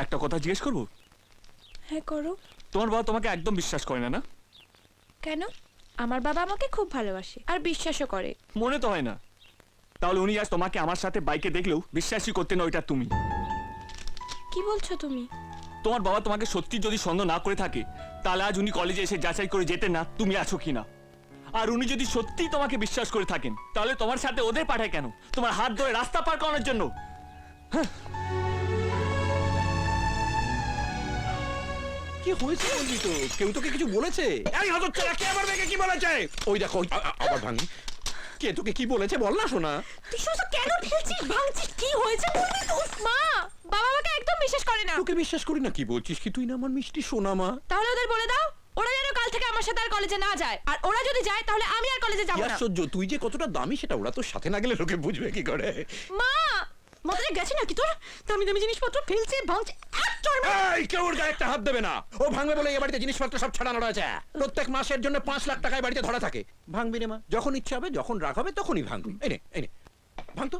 একটা কথা জিজ্ঞেস করবো? হ্যাঁ করো। তোমার বাবা তোমাকে একদম বিশ্বাস করে না, না? কেন? আমার বাবা আমাকে খুব ভালোবাসে আর বিশ্বাসও করে। মনে তো হয় না। তাহলে উনি আজ তোমাকে আমার সাথে বাইকে দেখলেও বিশ্বাসই করতে না ওইটা তুমি। কি বলছো তুমি? তোমার বাবা তোমাকে সত্যি যদি সন্দেহ না করে থাকে, তাহলে আজ উনি কলেজে এসে যাচাই করে যেতেন না তুমি আছো কিনা। আর উনি যদি সত্যি তোমাকে বিশ্বাস করে থাকেন, তাহলে তোমার সাথে ওদের পাঠায় কেন? তোমার হাত ধরে রাস্তা পার করানোর জন্য। কি হয়েছে বলবি তো? কেউ তোকে কিছু বলেছে? এই হতচ্ছাড়া, কে আমার মেয়েকে কি বলেছে? ওই দেখো, আবার ভাঙি। কে তোকে কি বলেছে বল না শোনা। তুই শুধু কেন ঢেলছিস ভাঙছিস? কি হয়েছে বলবি তো? মা, বাবা আমাকে একদম বিশ্বাস করে না। তোকে বিশ্বাস করি না? কি বলছিস কি তুই? না আমার মিষ্টি সোনা মা। তাহলে ওদের বলে দাও ওরা যেন কাল থেকে আমার সাথে আর কলেজে না যায়। আর ওরা যদি যায় তাহলে আমি আর কলেজে যাব না। আশ্চর্য, তুই যে কতটা দামি সেটা ওরা তোর সাথে না গেলে লোকে বুঝবে কি করে? মা, মাথায় গেছে নাকি তোর? দামি দামি জিনিসপত্র ফেলছে ভাঙছে। এই কেউ ওর গায়ে একটা হাত দেবে না। ও ভাঙবে বলে এই বাড়িতে জিনিসপত্র সব ছাড়ানো রয়েছে। প্রত্যেক মাসের জন্য 5 লাখ টাকায় বাড়িতে ধরা থাকে। ভাঙবি রে মা, যখন ইচ্ছা হবে, যখন রাগ হবে তখনই ভাঙবি। এই নে ভাঙ তো।